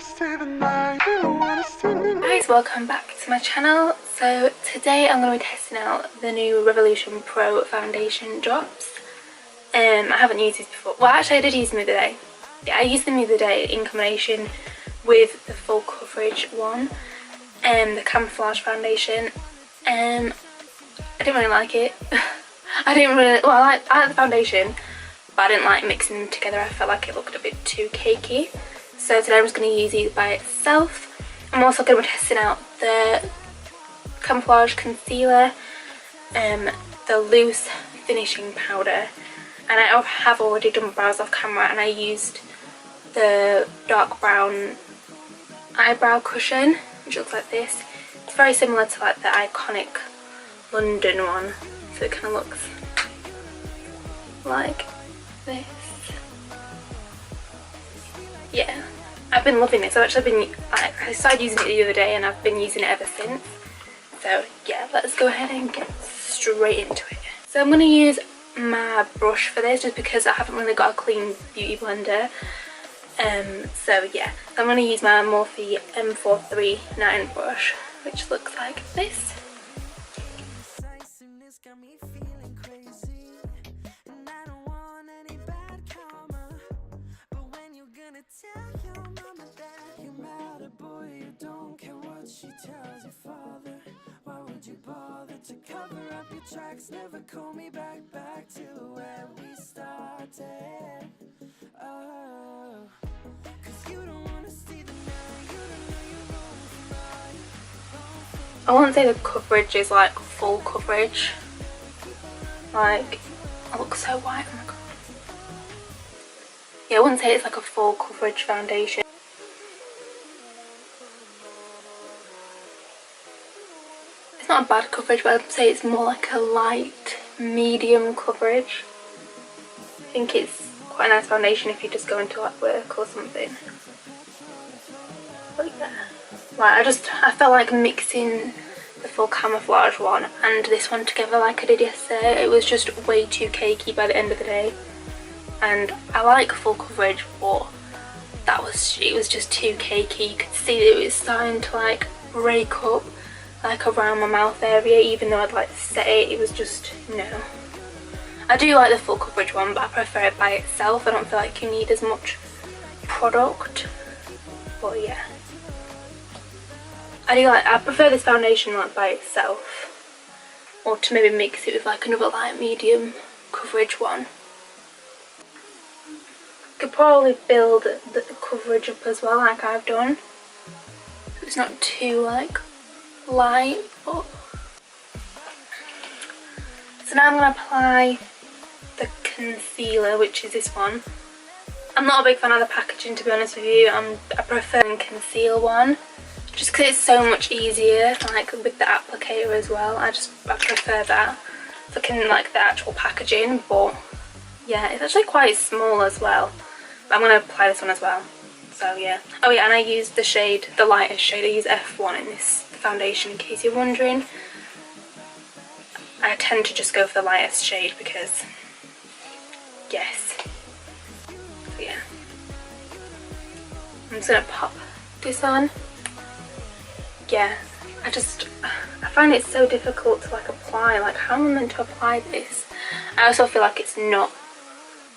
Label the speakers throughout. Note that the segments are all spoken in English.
Speaker 1: Guys, welcome back to my channel. So today I'm going to be testing out the new Revolution Pro foundation drops. I haven't used these before. Well, actually I did use them the other day. Yeah, I used them the other day in combination with the full coverage one and the Camouflage foundation. I didn't really like it. I like the foundation, but I didn't like mixing them together. I felt like it looked a bit too cakey. So today I'm just going to use these by itself. I'm also going to be testing out the Camouflage concealer, the loose finishing powder, and I have already done brows off camera, and I used the dark brown eyebrow cushion, which looks like this. It's very similar to like the iconic London one, so it kind of looks like this. Yeah, I've been loving this. I've actually been, I started using it the other day and I've been using it ever since. So yeah, let's go ahead and get straight into it. So I'm going to use my brush for this just because I haven't really got a clean beauty blender. So yeah, I'm going to use my Morphe M439 brush, which looks like this.
Speaker 2: Never call me back to where we started. Oh, 'cause you don't wanna see the night, you don't know you're wrong for mine.
Speaker 1: I won't say the coverage is like full coverage. Like, I look so white, oh my god. Yeah, I wouldn't say it's like a full coverage foundation. It's not a bad coverage, but I'd say it's more like a light, medium coverage. I think it's quite a nice foundation if you just go into like work or something. But yeah, like I felt like mixing the full Camouflage one and this one together like I did yesterday. It was just way too cakey by the end of the day. And I like full coverage, but it was just too cakey. You could see that it was starting to like break up like around my mouth area, even though I'd like set it. It was just, no. I do like the full coverage one, but I prefer it by itself. I don't feel like you need as much product, but yeah. I prefer this foundation like by itself, or to maybe mix it with like another light medium coverage one. Could probably build the coverage up as well like I've done. It's not too like light, but so now I'm going to apply the concealer, which is this one. I'm not a big fan of the packaging, to be honest with you. I prefer the Conceal one just because it's so much easier, like with the applicator as well. I prefer that looking like the actual packaging, but yeah, it's actually quite small as well. But I'm going to apply this one as well, so yeah. Oh yeah, and I used the shade, the lightest shade. I use F1 in this foundation, in case you're wondering. I tend to just go for the lightest shade because yes. So yeah, I'm just gonna pop this on. Yeah, I find it so difficult to like apply. Like, how am I meant to apply this? I also feel like it's not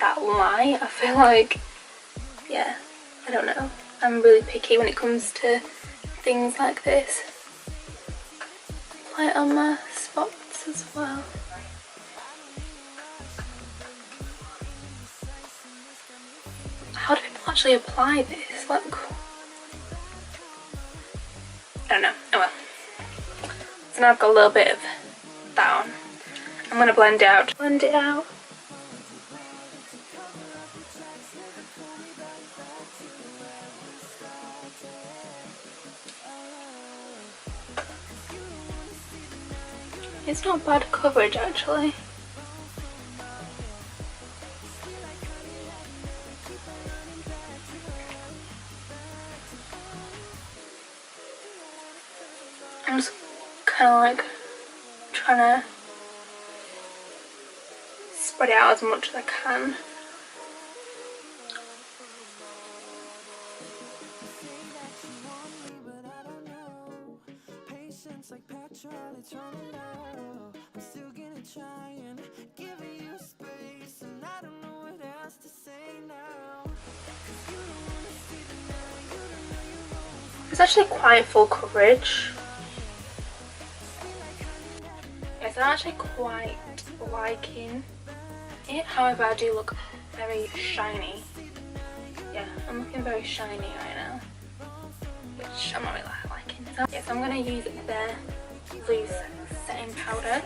Speaker 1: that light. I feel like, yeah, I don't know, I'm really picky when it comes to things like this. Apply it on my spots as well. How do people actually apply this? Like, I don't know. Oh well. So now I've got a little bit of that on. I'm going to blend it out. Blend it out. It's not bad coverage actually. I'm just kind of like trying to spread it out as much as I can.
Speaker 2: intense like petrol, it's running low. I'm still gonna try and give you space, and I don't know what else to say now. 'Cause you don't wanna see the night, you don't know you're wrong.
Speaker 1: It's actually quite full coverage. Yes, I'm actually quite liking it. However, I do look very shiny. Yeah, I'm looking very shiny right now, which I'm not really liking. So yes, I'm going to use the loose setting powder.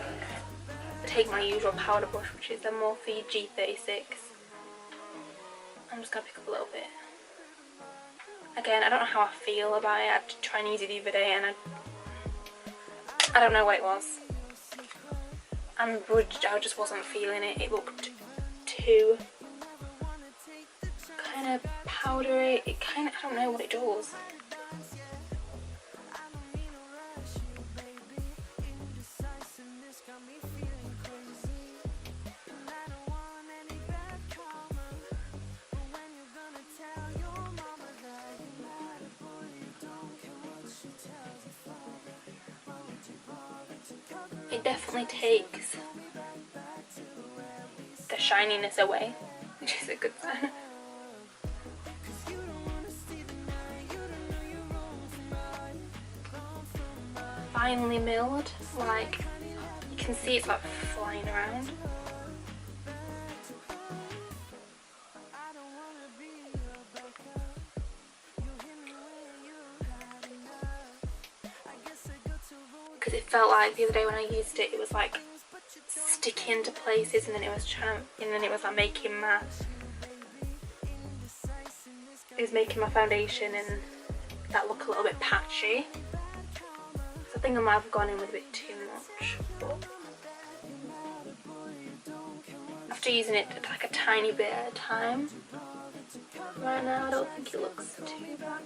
Speaker 1: Take my usual powder brush, which is the Morphe G36. I'm just going to pick up a little bit. Again, I don't know how I feel about it. I did try and use it the other day and I don't know what it was. I just wasn't feeling it. It looked too kind of powdery. It kind of, I don't know what it does. It definitely takes the shininess away, which is a good sign. Finely milled, like you can see it's like flying around. Because it felt like the other day when I used it, it was like sticking into places, and then it was like making my foundation and that look a little bit patchy. So I think I might have gone in with a bit too much. But after using it like a tiny bit at a time, right now I don't think it looks too bad.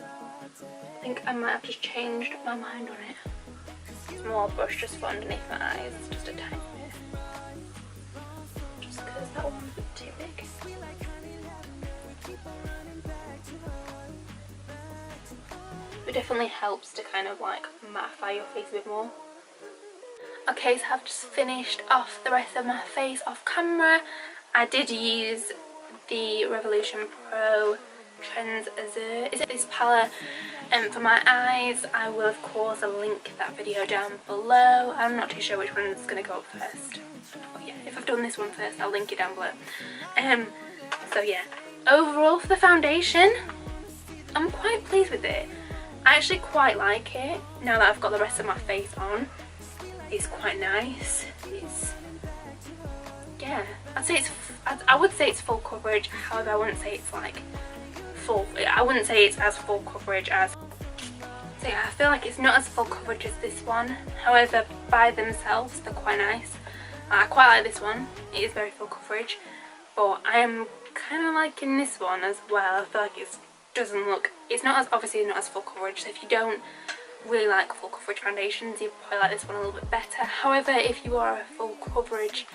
Speaker 1: I think I might have just changed my mind on it. Small brush just for underneath my eyes, just a tiny bit. Just because that one's a bit too big. It definitely helps to kind of like mattify your face a bit more. Okay, so I've just finished off the rest of my face off camera. I did use the Revolution Pro Trends Azure. Is it this palette? For my eyes, I will of course link that video down below. I'm not too sure which one's going to go up first. But yeah, if I've done this one first, I'll link it down below. So yeah, overall for the foundation, I'm quite pleased with it. I actually quite like it now that I've got the rest of my face on. It's quite nice. It's, yeah, I would say it's full coverage. However, I wouldn't say it's like I wouldn't say it's as full coverage as, so yeah, I feel like it's not as full coverage as this one. However, by themselves they're quite nice. I quite like this one. It is very full coverage, but I am kind of liking this one as well. I feel like it's not as, obviously not as full coverage, so if you don't really like full coverage foundations, you probably like this one a little bit better. However, if you are a full coverage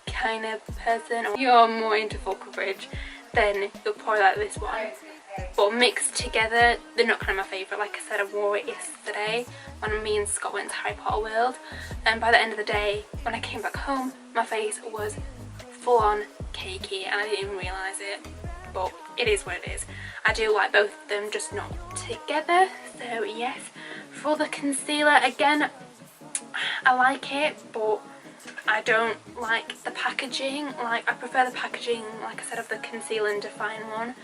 Speaker 1: kind of person, or you're more into full coverage, then you'll probably like this one. But mixed together, they're not kind of my favourite. Like I said, I wore it yesterday when me and Scott went to Harry Potter World, and by the end of the day, when I came back home, my face was full on cakey and I didn't even realise it. But it is what it is. I do like both of them, just not together. So yes, for the concealer, again, I like it, but I don't like the packaging. Like, I prefer the packaging, like I said, of the Conceal and Define one.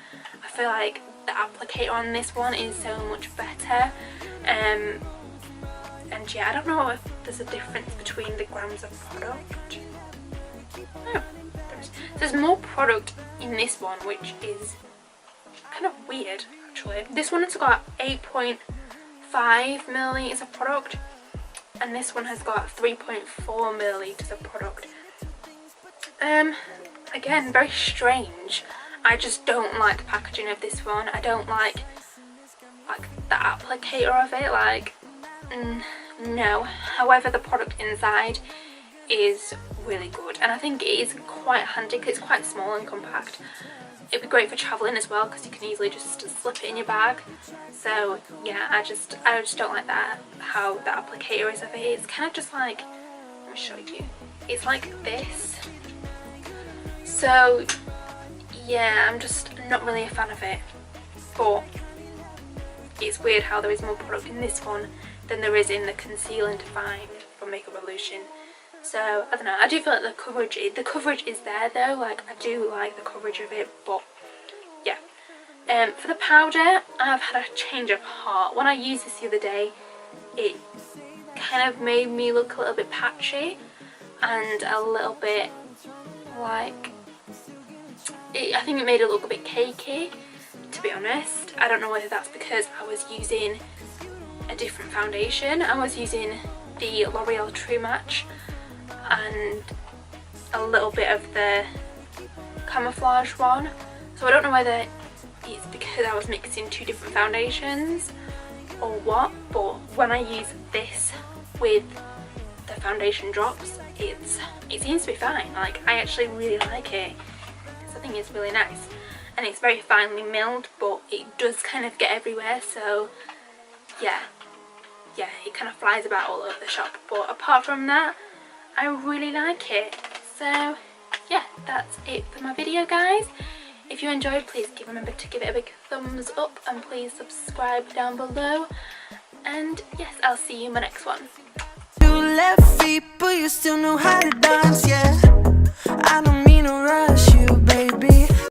Speaker 1: I feel like the applicator on this one is so much better. And yeah, I don't know if there's a difference between the grams of product. No, there's more product in this one, which is kind of weird actually. This one has got 8.5 millilitres of product, and this one has got 3.4 millilitres of product. Again, very strange. I just don't like the packaging of this one. I don't like the applicator of it, like, no. However, the product inside is really good, and I think it is quite handy because it's quite small and compact. It'd be great for travelling as well because you can easily just slip it in your bag. So yeah, I just don't like that, how the applicator is of it. It's kind of just like, let me show you, it's like this. So yeah, I'm just not really a fan of it, but it's weird how there is more product in this one than there is in the Conceal and Define from Makeup Revolution. So I don't know, I do feel like the coverage is there though, like I do like the coverage of it, but yeah. For the powder, I've had a change of heart. When I used this the other day, it kind of made me look a little bit patchy and a little bit like, I think it made it look a bit cakey, to be honest. I don't know whether that's because I was using a different foundation. I was using the L'Oreal True Match and a little bit of the Camouflage one, so I don't know whether it's because I was mixing two different foundations or what, but when I use this with the foundation drops, it seems to be fine. Like, I actually really like it because I think it's really nice, and it's very finely milled, but it does kind of get everywhere, so yeah, it kind of flies about all over the shop. But apart from that, I really like it. So yeah, that's it for my video, guys. If you enjoyed, please remember to give it a big thumbs up, and please subscribe down below, and yes, I'll see you in my next one.
Speaker 2: Two left feet, but you still know how to dance, yeah. I don't mean to rush